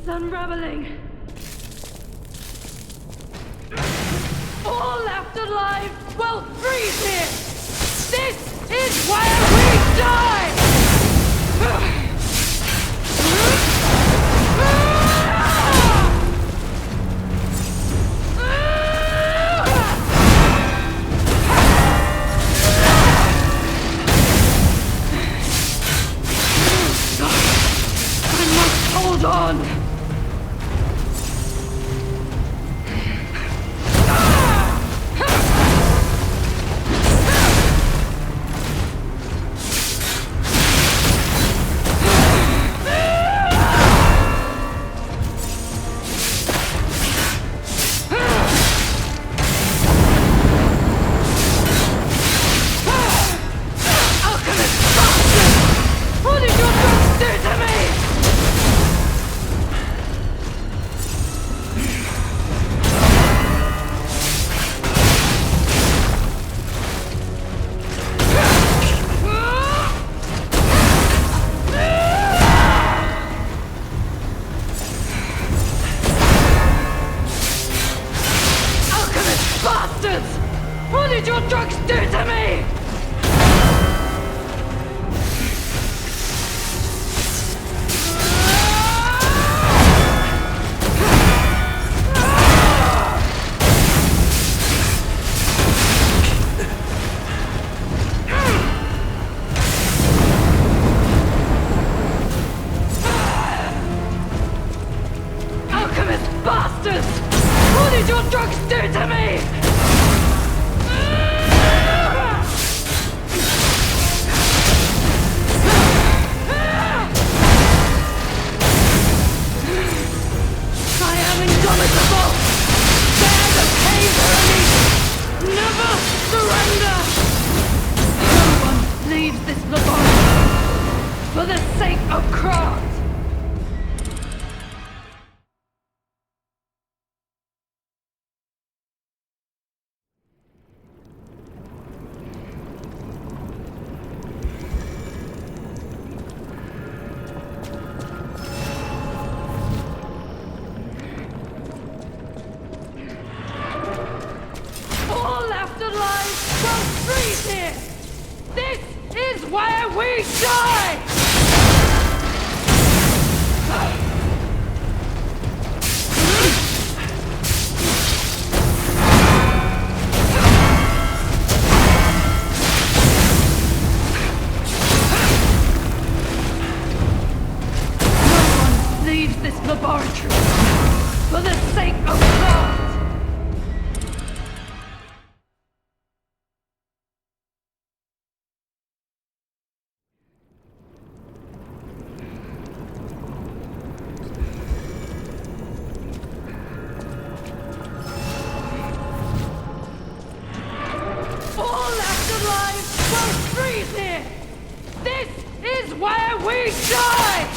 It's unraveling. All left alive will freeze here! This is where we die! I must hold on! What did your drugs do to me? Alchemist bastards! What did your drugs do to me? Indomitable! Dare the pain enemy! Never surrender! No one leaves this laboratory for the sake of craft! Freeze here! This is where we die! No one leaves this laboratory for the sake of craft! Freeze here! This is where we die!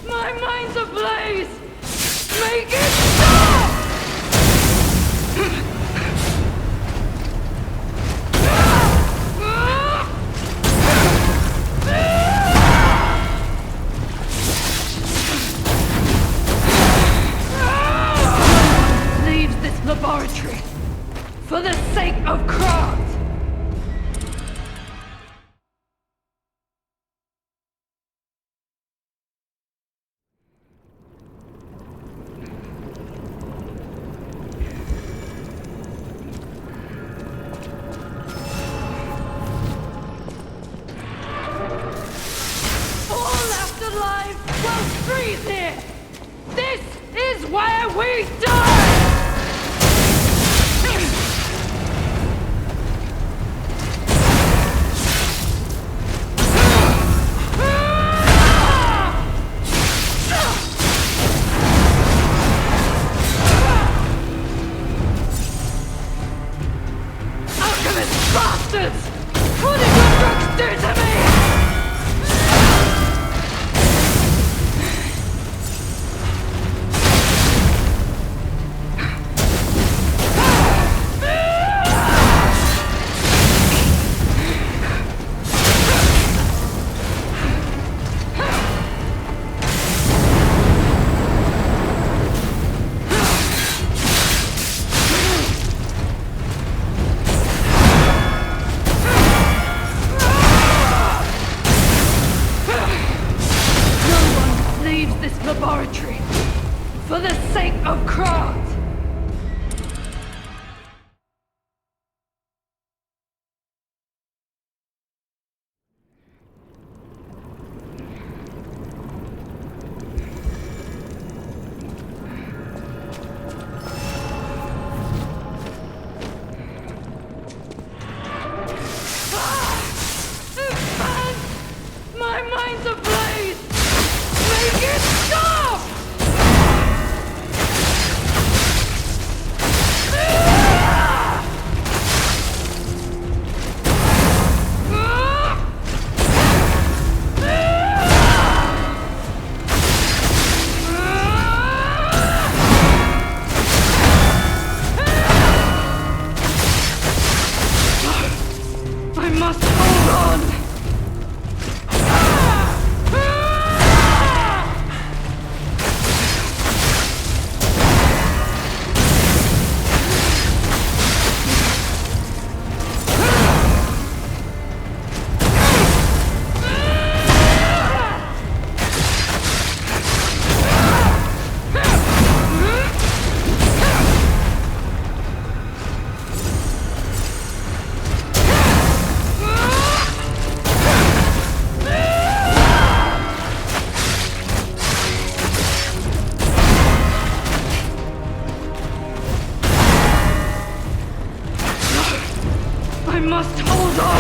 My mind's ablaze! Make it stop! No one leaves this laboratory for the sake of craft! Freeze here! This is where we die! laboratory. For the sake of craft. My mind's ablaze! Make it stop! I must hold on! I must hold on!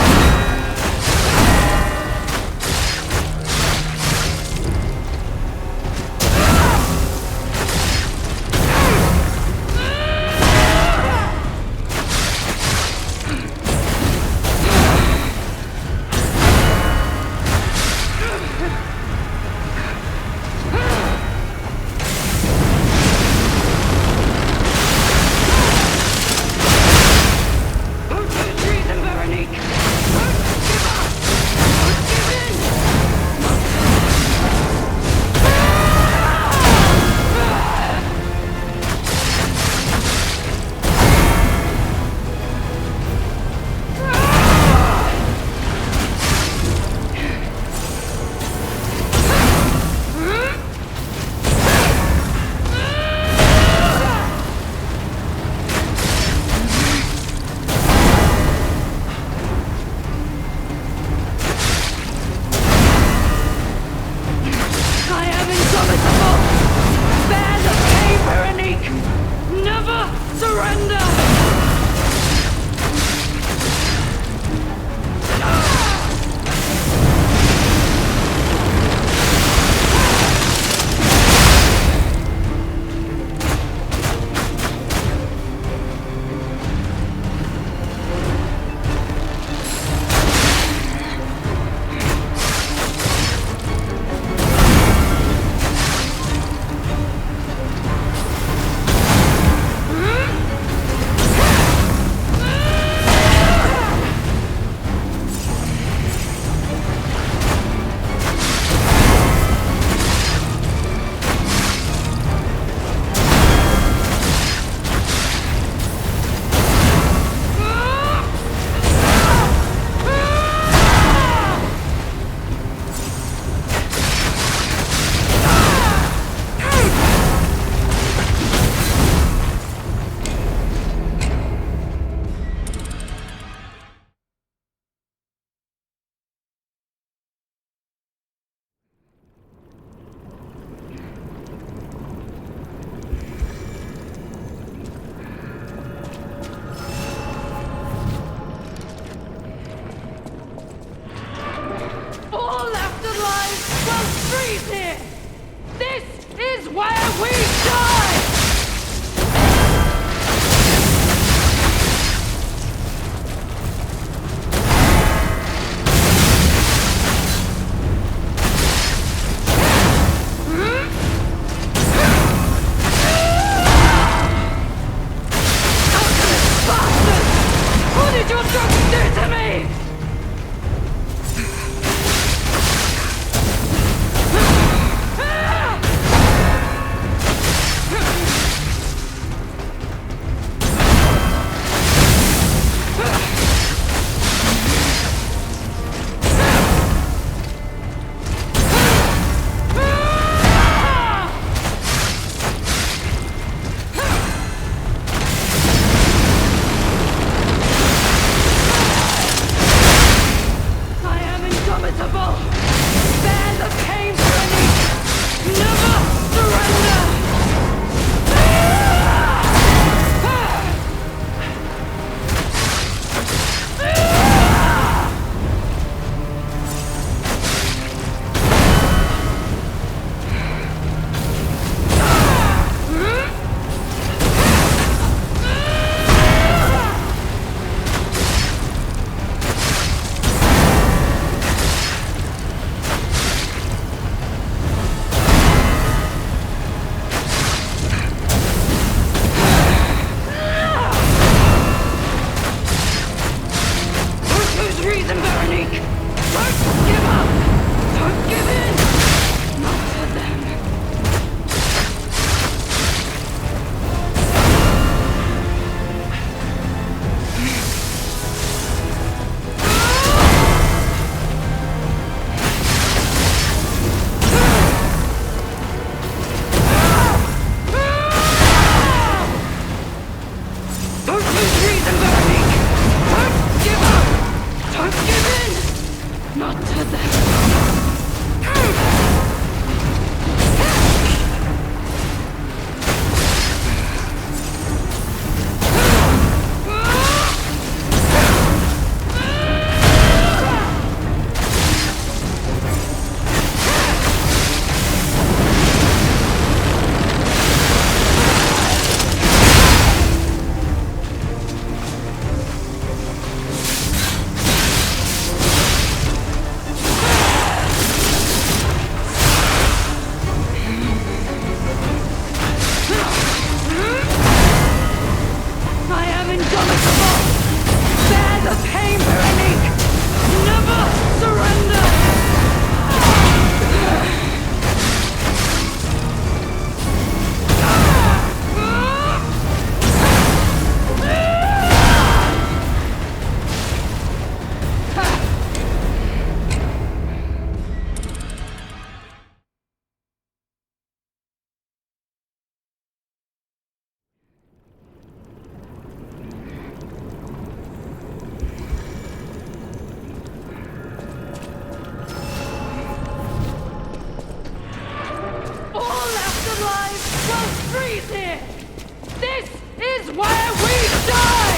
where we die!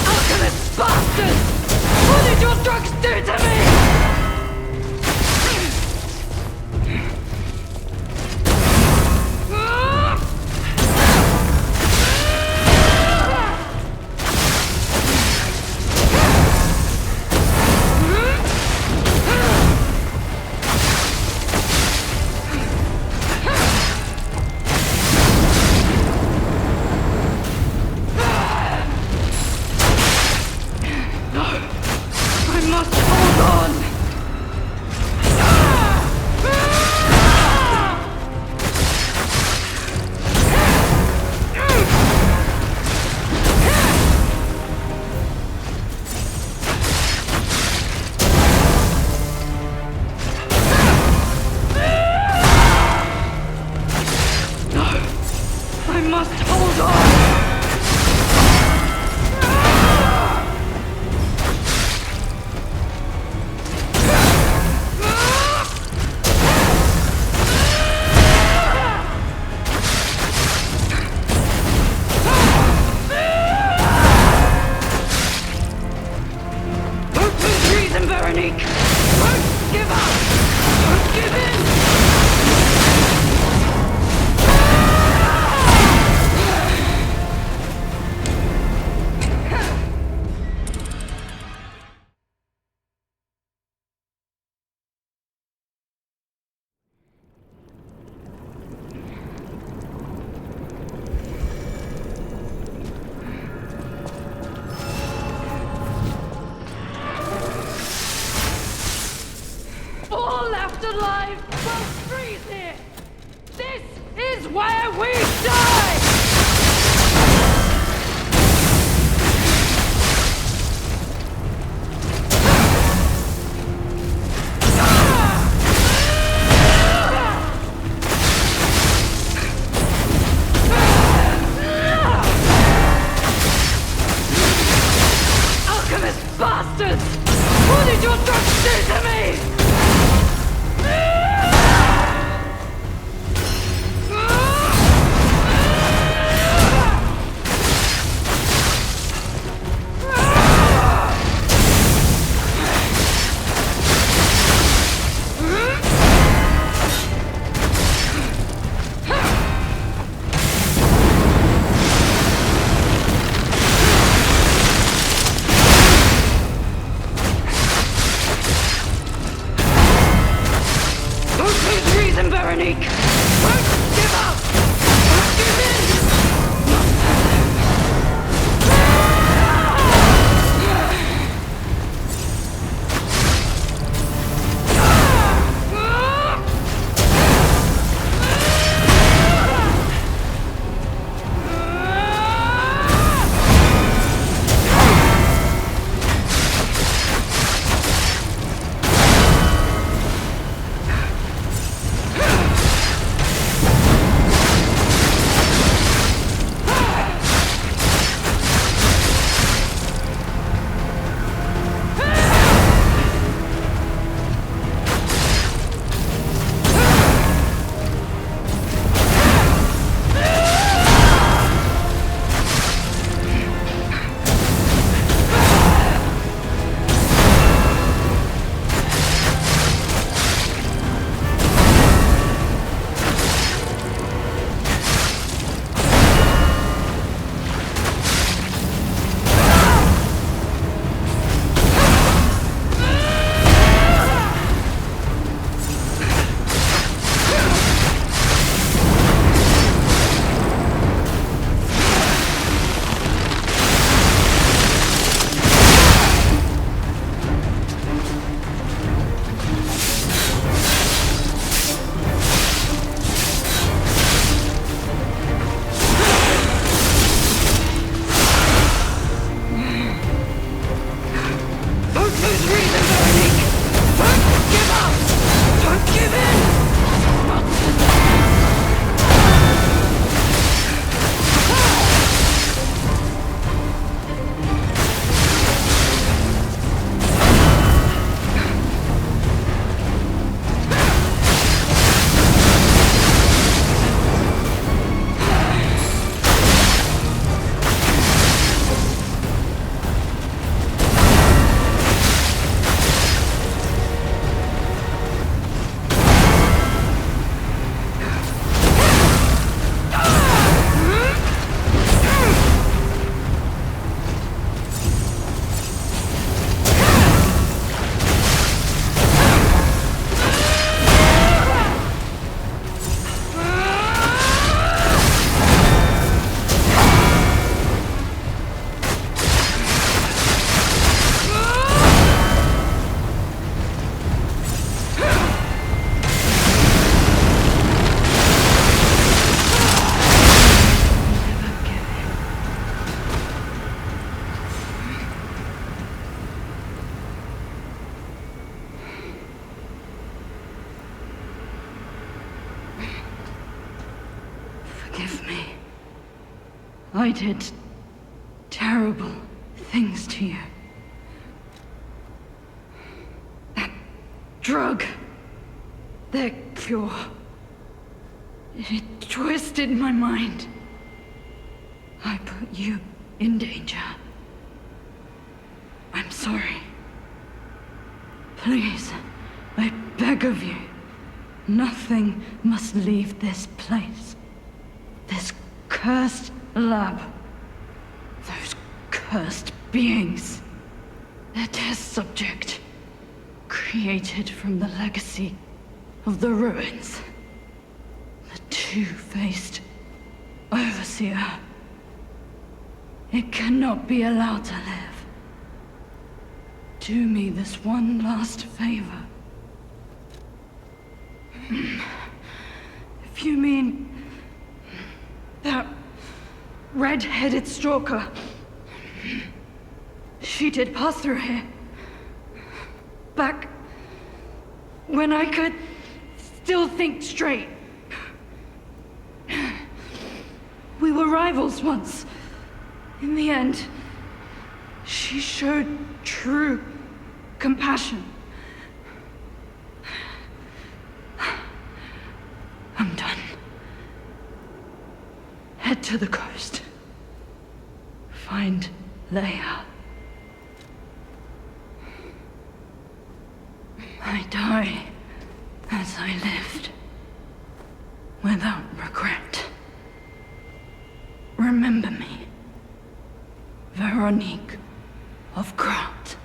Alchemist bastards! What did your drugs do to me? I must hold on! No! I must hold on! Veronique! Don't give up! Don't give in! All left alive will freeze here! This is where we die! Alchemist bastards! What did your drugs do to me? Veronique! Don't give up! Don't give in! I did terrible things to you. That drug, their cure, it twisted my mind. I put you in danger. I'm sorry. Please, I beg of you, nothing must leave this place. This cursed lab. Those cursed beings. Their test subject. Created from the legacy of the ruins. The two-faced Overseer. It cannot be allowed to live. Do me this one last favor. If you mean that red-headed stalker, she did pass through here. Back when I could still think straight. We were rivals once. In the end, she showed true compassion. I'm done. Head to the coast. Find Leia. I die as I lived, without regret. Remember me, Veronique of Grant.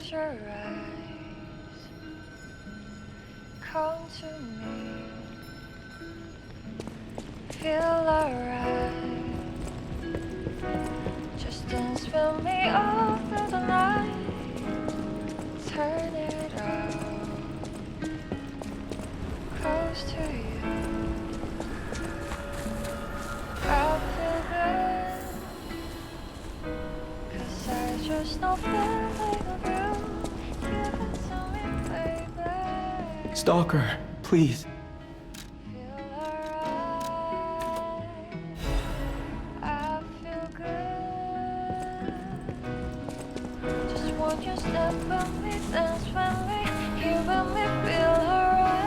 Close your eyes, come to me, feel alright. Just dance with me all through the night. Turn it out, close to you. I feel good, 'cause I just know feeling of you. Give it to me, baby. Stalker, please. Feel alright, I feel good. Just want you step with me, dance with me, here with me, feel alright.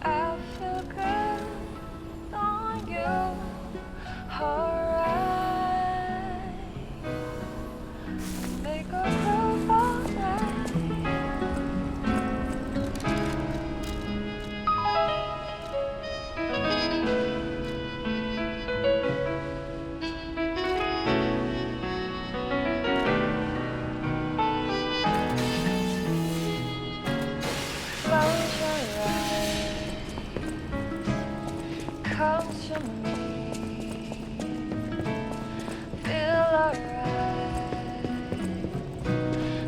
I feel good on you, alright. Make a groove all night. Close your eyes, come to me, feel alright.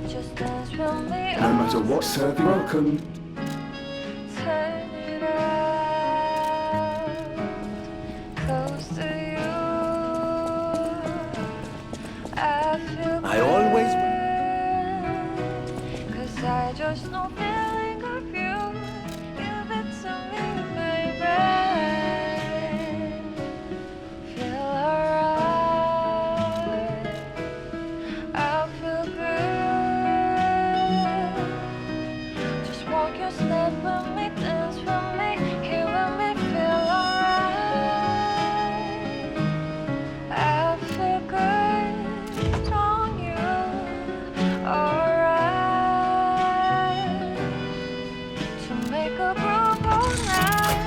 Just dance with me. No matter what, serve you welcome. Turn it out, close to you. I feel I always good, 'cause I just know feeling of you. Give it to me, baby. Feel alright, I feel good. Just walk your step with me, dance with me, here with me, feel alright. I feel good on you, alright. To make a groove all night.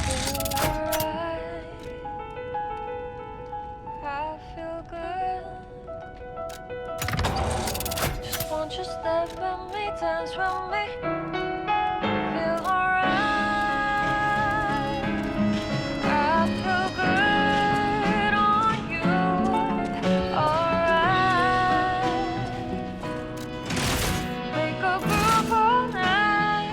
Feel alright, I feel good. Just want you step with me, dance with me, feel alright. I feel good on you, alright. Make a groove all night.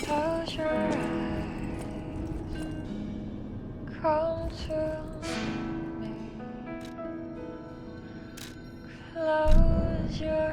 Close your eyes, come to me. Close your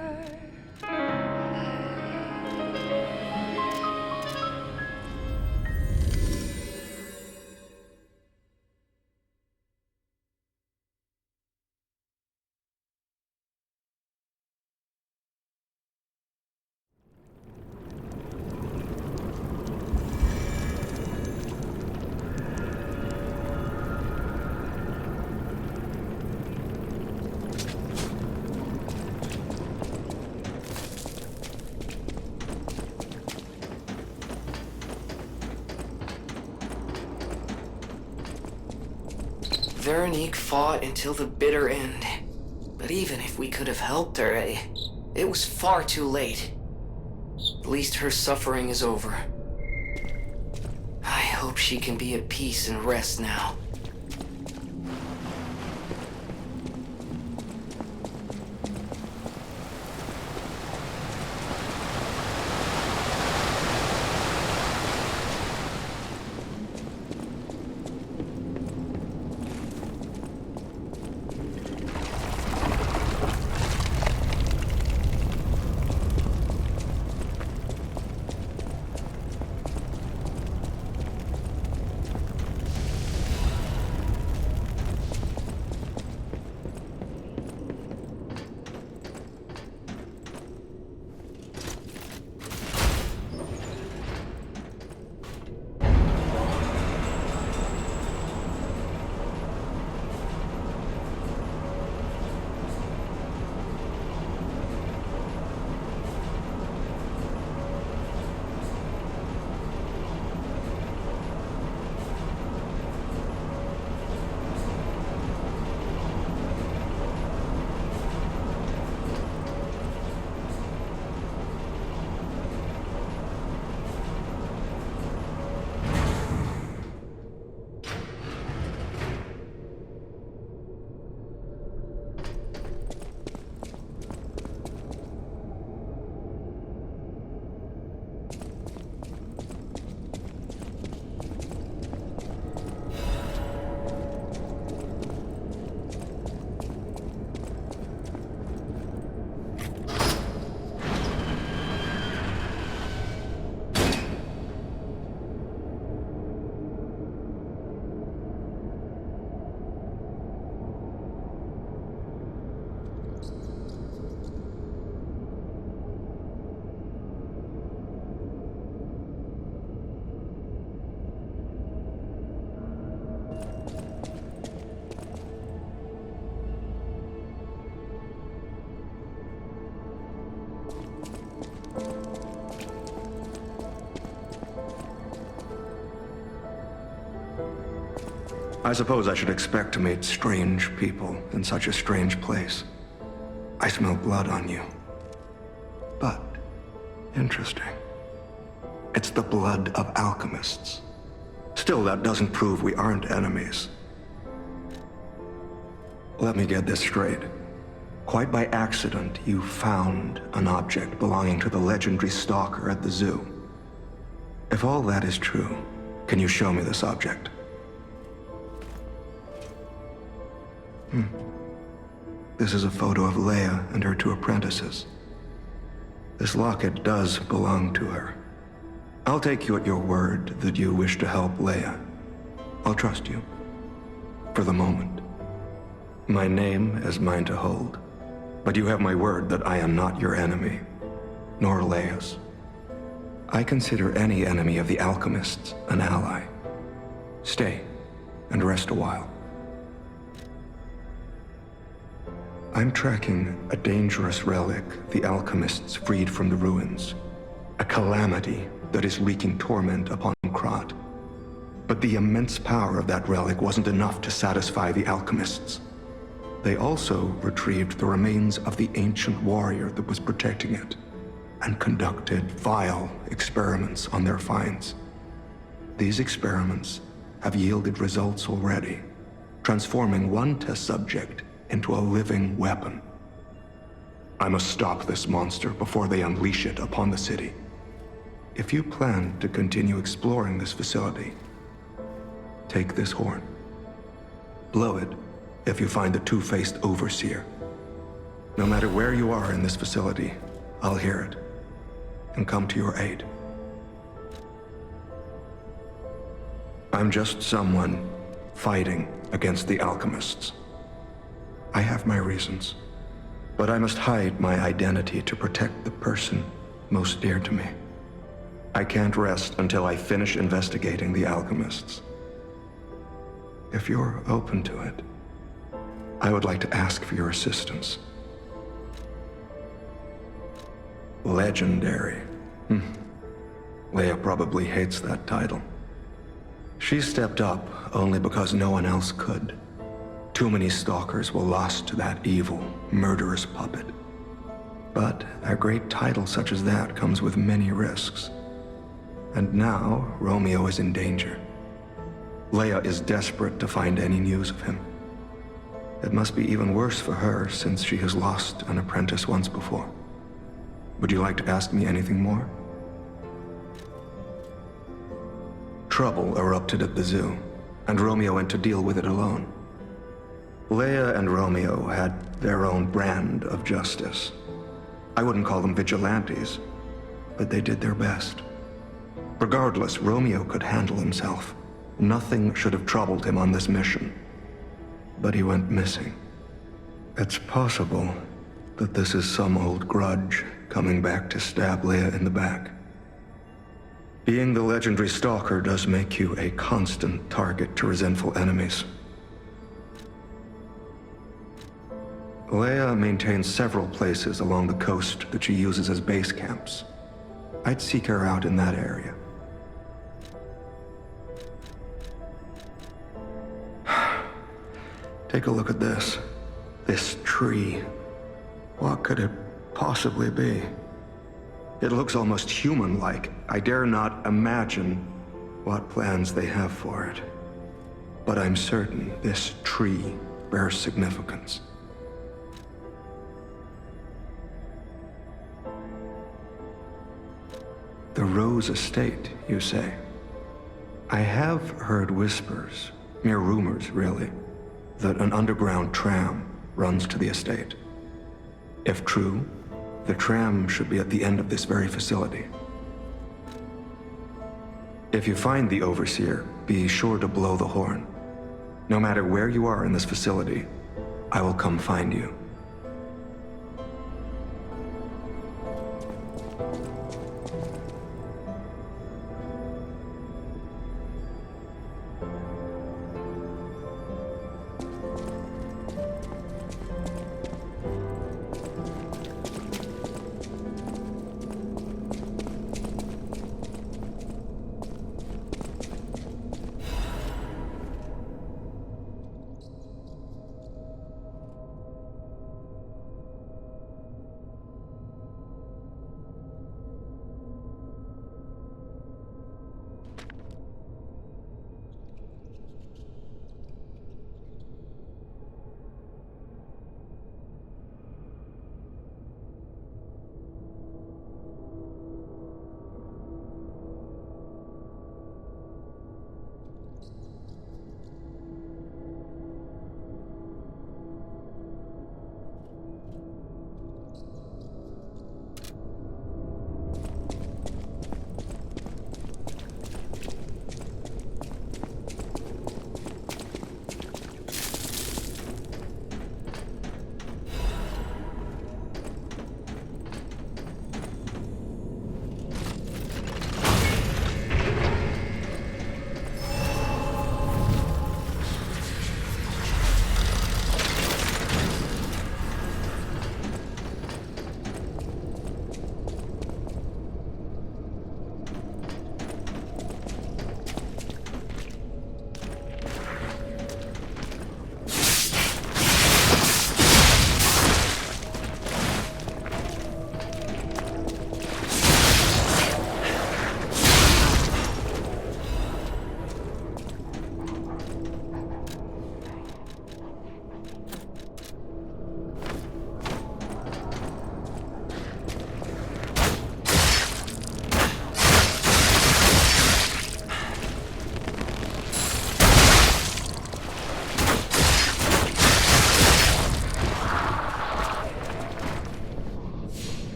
Veronique fought until the bitter end. But even if we could have helped her, it was far too late. At least her suffering is over. I hope she can be at peace and rest now. I suppose I should expect to meet strange people in such a strange place. I smell blood on you. But, interesting. It's the blood of alchemists. Still, that doesn't prove we aren't enemies. Let me get this straight. Quite by accident, you found an object belonging to the legendary stalker at the zoo. If all that is true, can you show me this object? This is a photo of Leia and her 2 apprentices. This locket does belong to her. I'll take you at your word that you wish to help Leia. I'll trust you. For the moment. My name is mine to hold. But you have my word that I am not your enemy, nor Leia's. I consider any enemy of the alchemists an ally. Stay and rest a while. I'm tracking a dangerous relic the alchemists freed from the ruins. A calamity that is wreaking torment upon Krat. But the immense power of that relic wasn't enough to satisfy the alchemists. They also retrieved the remains of the ancient warrior that was protecting it, and conducted vile experiments on their finds. These experiments have yielded results already, transforming one test subject into a living weapon. I must stop this monster before they unleash it upon the city. If you plan to continue exploring this facility, take this horn. Blow it if you find the two-faced Overseer. No matter where you are in this facility, I'll hear it and come to your aid. I'm just someone fighting against the alchemists. I have my reasons, but I must hide my identity to protect the person most dear to me. I can't rest until I finish investigating the alchemists. If you're open to it, I would like to ask for your assistance. Legendary. Leia probably hates that title. She stepped up only because no one else could. Too many stalkers were lost to that evil, murderous puppet. But a great title such as that comes with many risks. And now, Romeo is in danger. Leia is desperate to find any news of him. It must be even worse for her since she has lost an apprentice once before. Would you like to ask me anything more? Trouble erupted at the zoo, and Romeo went to deal with it alone. Leia and Romeo had their own brand of justice. I wouldn't call them vigilantes, but they did their best. Regardless, Romeo could handle himself. Nothing should have troubled him on this mission. But he went missing. It's possible that this is some old grudge coming back to stab Leia in the back. Being the legendary stalker does make you a constant target to resentful enemies. Leia maintains several places along the coast that she uses as base camps. I'd seek her out in that area. Take a look at this. This tree. What could it possibly be? It looks almost human-like. I dare not imagine what plans they have for it. But I'm certain this tree bears significance. The Rose Estate, you say? I have heard whispers, mere rumors really, that an underground tram runs to the estate. If true, the tram should be at the end of this very facility. If you find the Overseer, be sure to blow the horn. No matter where you are in this facility, I will come find you.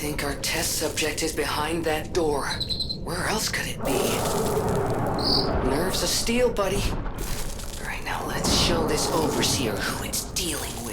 think our test subject is behind that door. Where else could it be? Nerves of steel, buddy. Alright, now let's show this overseer who it's dealing with.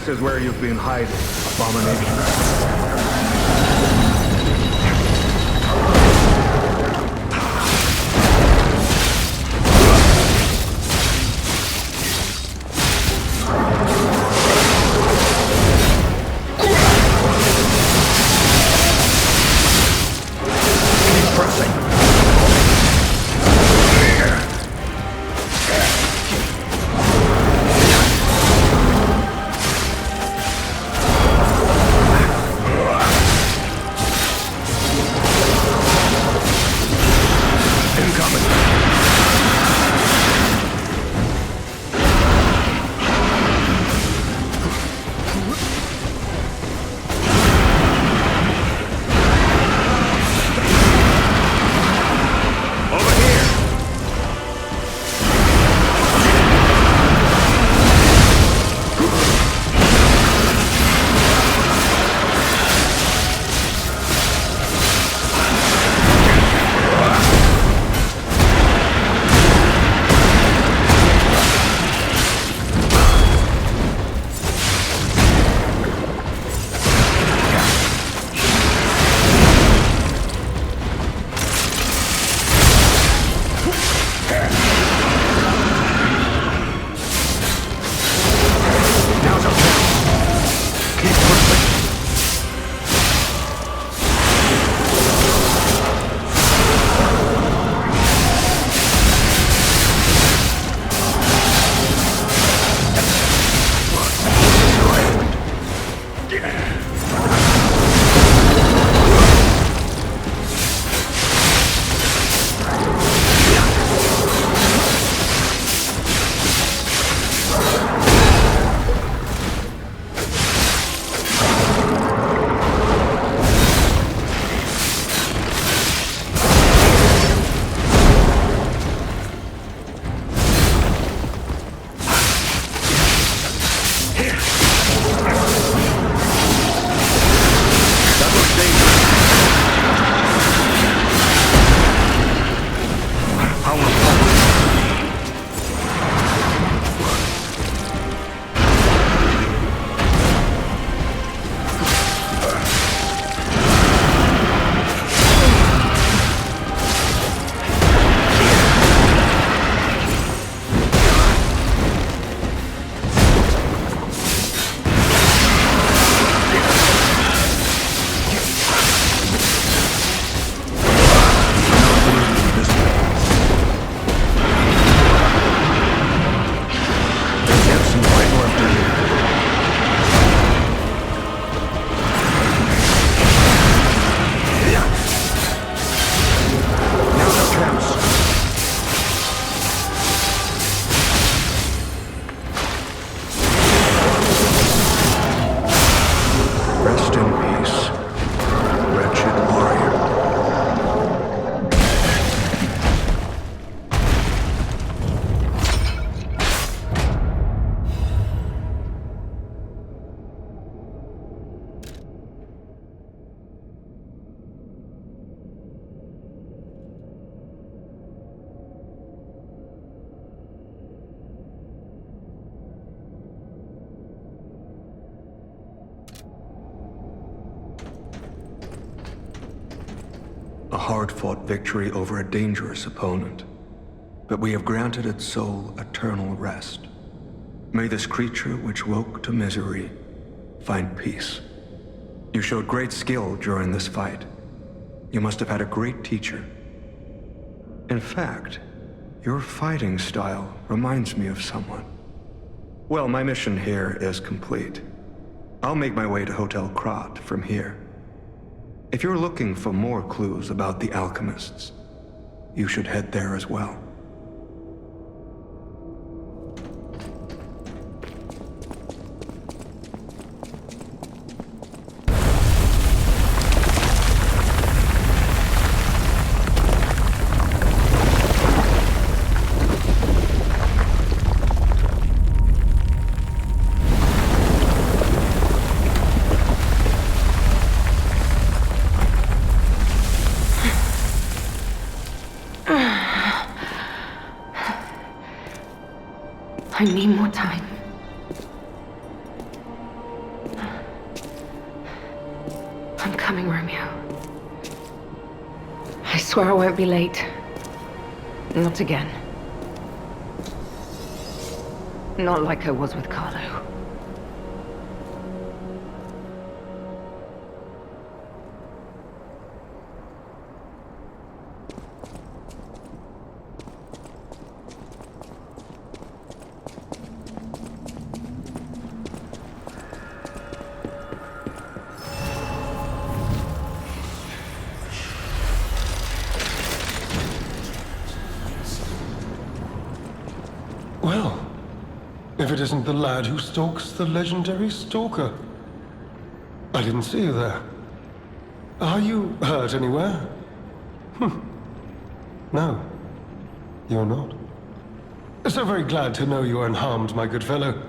This is where you've been hiding, abomination. A hard-fought victory over a dangerous opponent. But we have granted its soul eternal rest. May this creature which woke to misery find peace. You showed great skill during this fight. You must have had a great teacher. In fact, your fighting style reminds me of someone. Well, my mission here is complete. I'll make my way to Hotel Krat from here. If you're looking for more clues about the alchemists, you should head there as well. I need more time. I'm coming, Romeo. I swear I won't be late. Not again. Not like I was with Carlo. Well, if it isn't the lad who stalks the legendary stalker. I didn't see you there. Are you hurt anywhere? No, you're not. So very glad to know you are unharmed, my good fellow.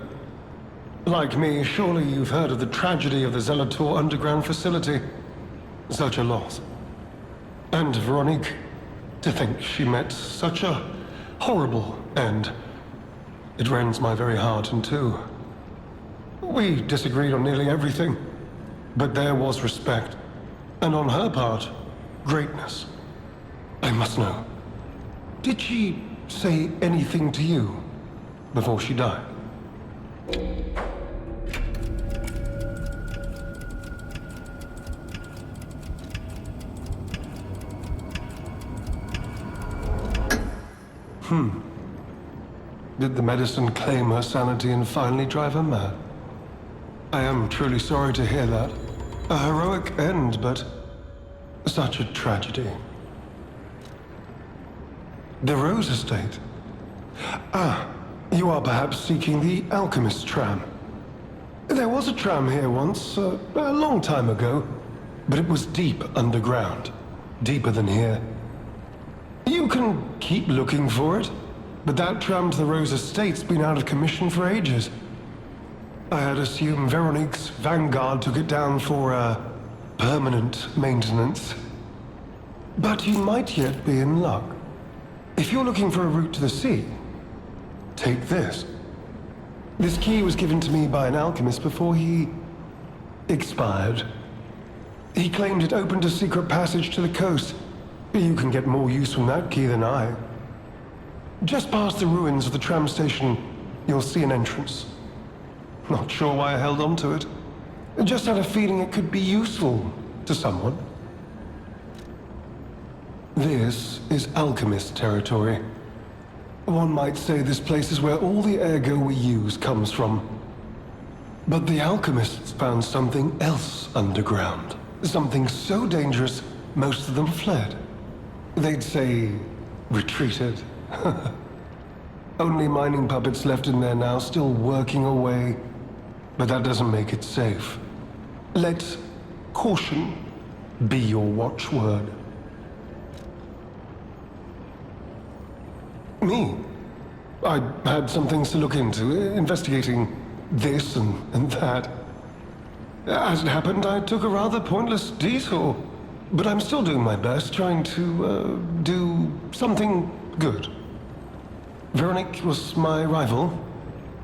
Like me, surely you've heard of the tragedy of the Zelator underground facility. Such a loss. And Veronique, to think she met such a horrible end. It rends my very heart in two. We disagreed on nearly everything, but there was respect, and on her part, greatness. I must know, did she say anything to you before she died? Did the medicine claim her sanity and finally drive her mad? I am truly sorry to hear that. A heroic end, but such a tragedy. The Rose Estate. Ah, you are perhaps seeking the Alchemist tram. There was a tram here once, a long time ago, but it was deep underground. Deeper than here. You can keep looking for it, but that tram to the Rose Estate's been out of commission for ages. I had assumed Veronique's Vanguard took it down for, permanent maintenance. But you might yet be in luck. If you're looking for a route to the sea, take this. This key was given to me by an alchemist before he expired. He claimed it opened a secret passage to the coast. You can get more use from that key than I. Just past the ruins of the tram station, you'll see an entrance. Not sure why I held on to it. Just had a feeling it could be useful to someone. This is alchemist territory. One might say this place is where all the ergo we use comes from. But the alchemists found something else underground. Something so dangerous, most of them fled. They'd say, retreated. Only mining puppets left in there now, still working away. But that doesn't make it safe. Let caution be your watchword. Me? I had some things to look into, investigating this and that. As it happened, I took a rather pointless detour. But I'm still doing my best, trying to, do something good. Veronique was my rival.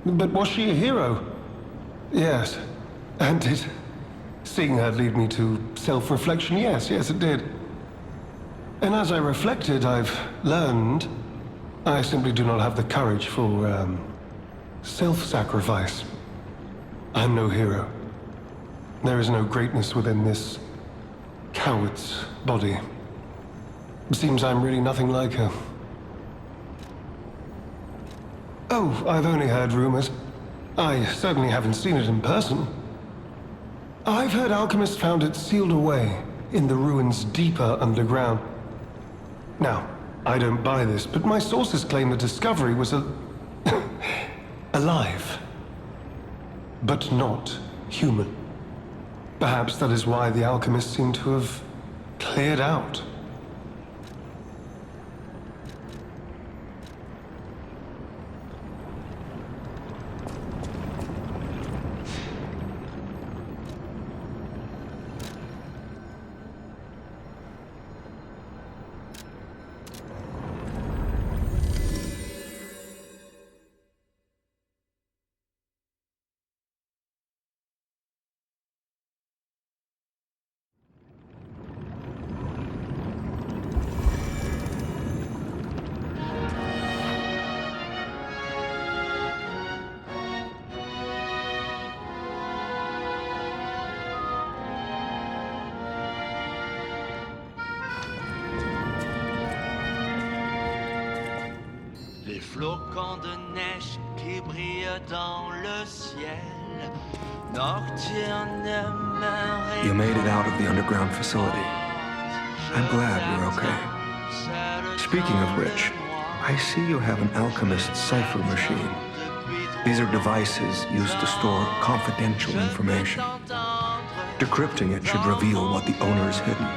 But was she a hero? Yes. And did seeing her lead me to self-reflection? Yes, it did. And as I reflected, I've learned I simply do not have the courage for, self-sacrifice. I'm no hero. There is no greatness within this coward's body. Seems I'm really nothing like her. Oh, I've only heard rumors. I certainly haven't seen it in person. I've heard alchemists found it sealed away in the ruins deeper underground. Now, I don't buy this, but my sources claim the discovery was alive. But not human. Perhaps that is why the alchemists seem to have cleared out. flocons de neige qui brillent dans le ciel. Nocturne meurt. You made it out of the underground facility. I'm glad you're okay. Speaking of which, I see you have an alchemist's cipher machine. These are devices used to store confidential information. Decrypting it should reveal what the owner is hidden,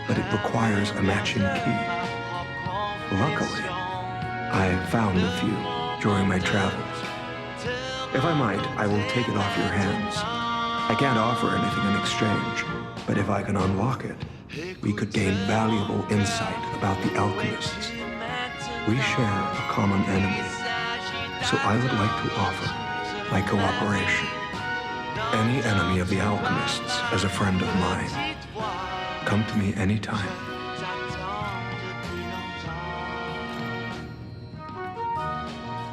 but it requires a matching key. Luckily, I found a few during my travels. If I might, I will take it off your hands. I can't offer anything in exchange, but if I can unlock it, we could gain valuable insight about the alchemists. We share a common enemy, so I would like to offer my cooperation. Any enemy of the alchemists is a friend of mine. Come to me anytime.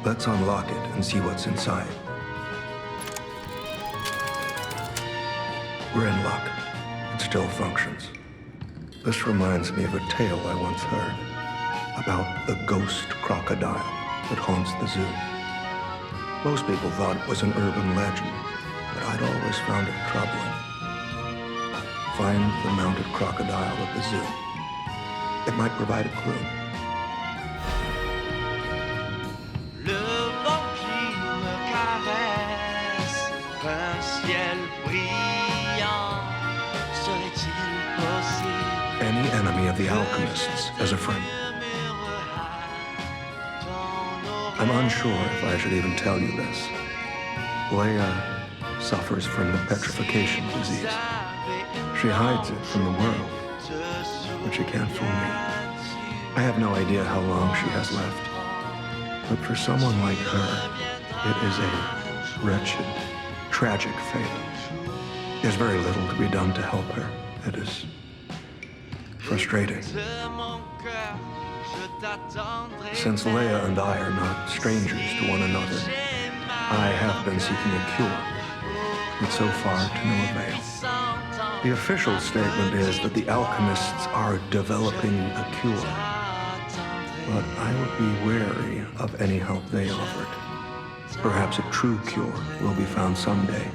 Let's unlock it and see what's inside. We're in luck. It still functions. This reminds me of a tale I once heard about the ghost crocodile that haunts the zoo. Most people thought it was an urban legend, but I'd always found it troubling. Find the mounted crocodile at the zoo. It might provide a clue. Le vent qui me caresse, un ciel brillant, serait-il possible? Any enemy of the alchemists is a friend. I'm unsure if I should even tell you this. Leia suffers from the petrification disease. She hides it from the world, but she can't fool me. I have no idea how long she has left. But for someone like her, it is a wretched, tragic fate. There's very little to be done to help her. It is frustrating. Since Leia and I are not strangers to one another, I have been seeking a cure, but so far to no avail. The official statement is that the alchemists are developing a cure, but I would be wary of any help they offered. Perhaps a true cure will be found someday,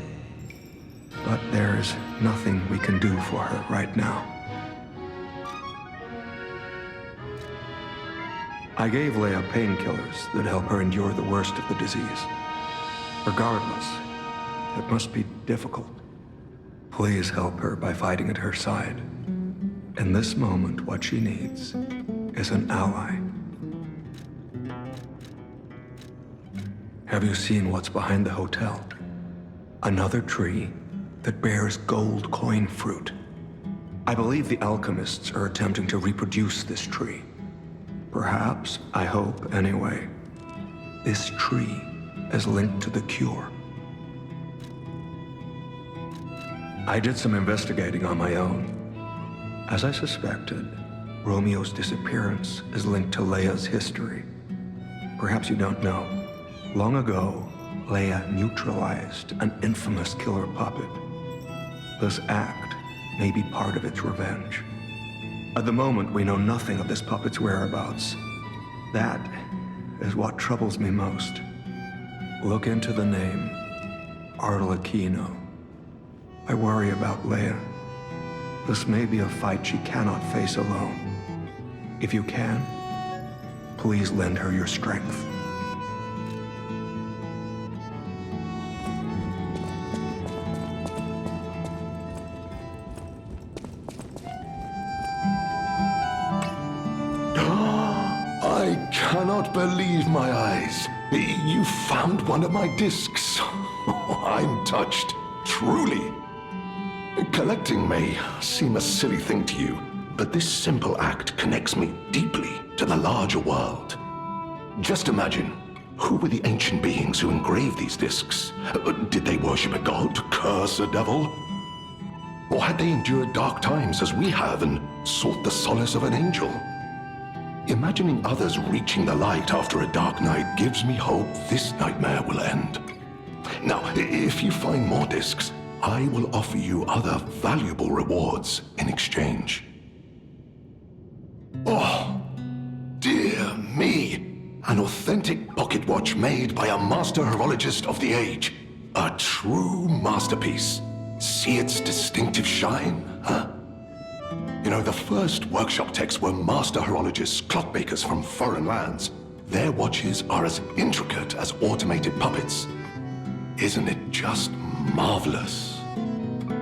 but there's nothing we can do for her right now. I gave Leia painkillers that help her endure the worst of the disease. Regardless, it must be difficult. Please help her by fighting at her side. In this moment, what she needs is an ally. Have you seen what's behind the hotel? Another tree that bears gold coin fruit. I believe the alchemists are attempting to reproduce this tree. Perhaps, I hope anyway, this tree is linked to the cure. I did some investigating on my own. As I suspected, Romeo's disappearance is linked to Leia's history. Perhaps you don't know. Long ago, Leia neutralized an infamous killer puppet. This act may be part of its revenge. At the moment, we know nothing of this puppet's whereabouts. That is what troubles me most. Look into the name, Arlecchino. I worry about Leia. This may be a fight she cannot face alone. If you can, please lend her your strength. I cannot believe my eyes. You found one of my discs. I'm touched, truly. Collecting may seem a silly thing to you, but this simple act connects me deeply to the larger world. Just imagine, who were the ancient beings who engraved these discs? Did they worship a god to curse a devil? Or had they endured dark times as we have and sought the solace of an angel? Imagining others reaching the light after a dark night gives me hope this nightmare will end. Now, if you find more discs, I will offer you other valuable rewards in exchange. Oh, dear me! An authentic made by a master horologist of the age. A true masterpiece. See its distinctive shine, huh? You know, the first workshop techs were master horologists, clockmakers from foreign lands. Their watches are as intricate as automated puppets. Isn't it just marvelous?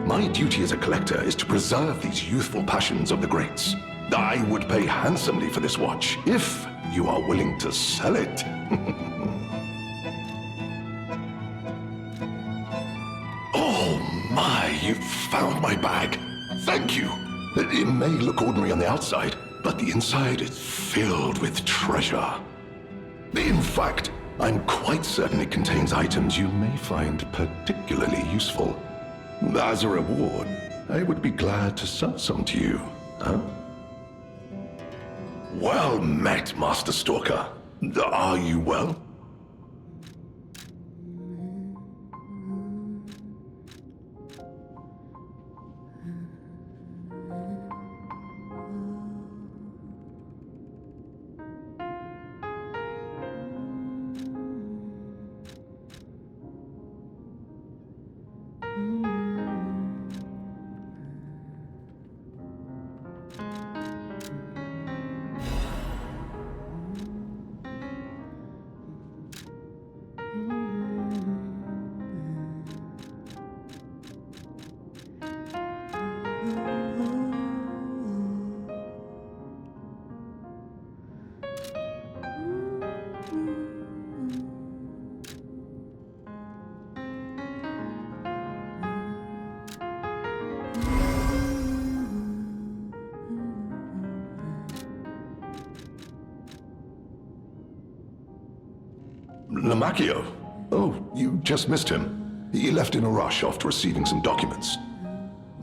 My duty as a collector is to preserve these youthful passions of the greats. I would pay handsomely for this watch, if you are willing to sell it. Oh my, you found my bag. Thank you. It may look ordinary on the outside, but the inside is filled with treasure. In fact, I'm quite certain it contains items you may find particularly useful. As a reward, I would be glad to sell some to you, huh? Well met, Master Stalker. Are you well? Lamacchio? Oh, you just missed him. He left in a rush after receiving some documents.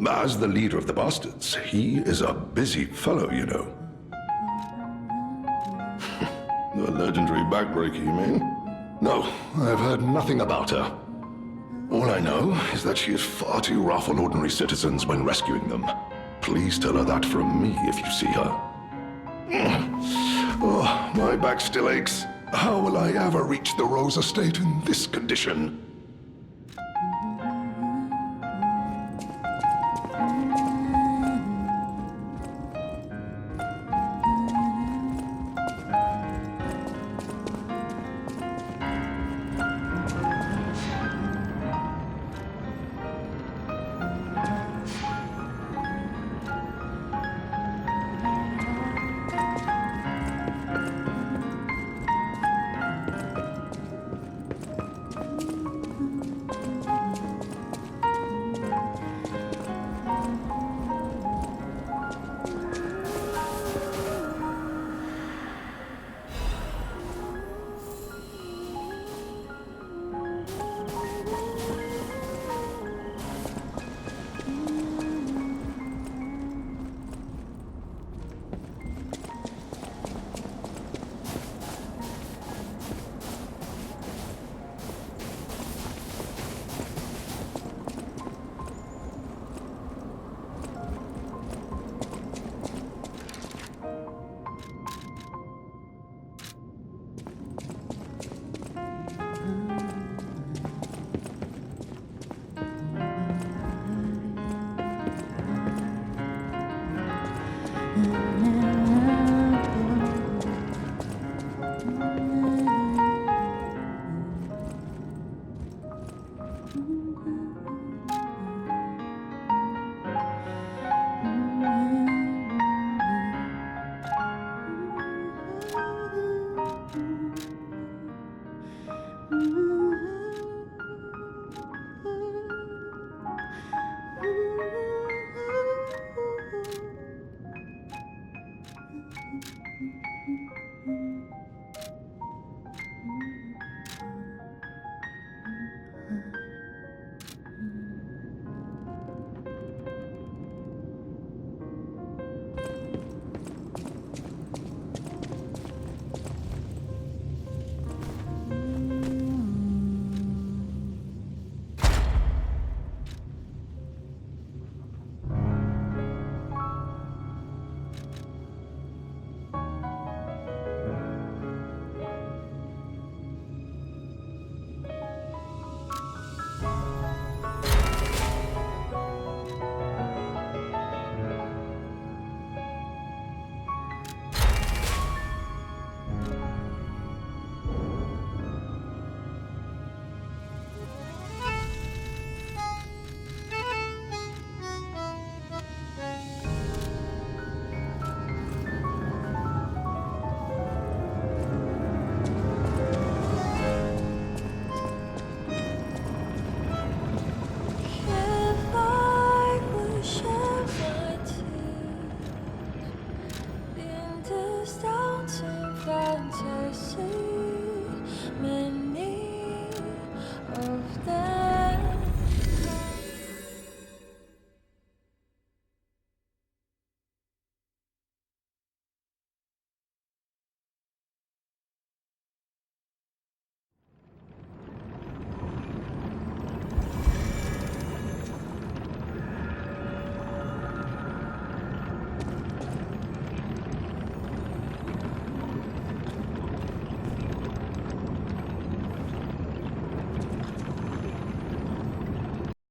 As the leader of the bastards, he is a busy fellow, you know. The legendary backbreaker, you mean? No, I've heard nothing about her. All I know is that she is far too rough on ordinary citizens when rescuing them. Please tell her that from me if you see her. Oh, my back still aches. How will I ever reach the Rose Estate in this condition?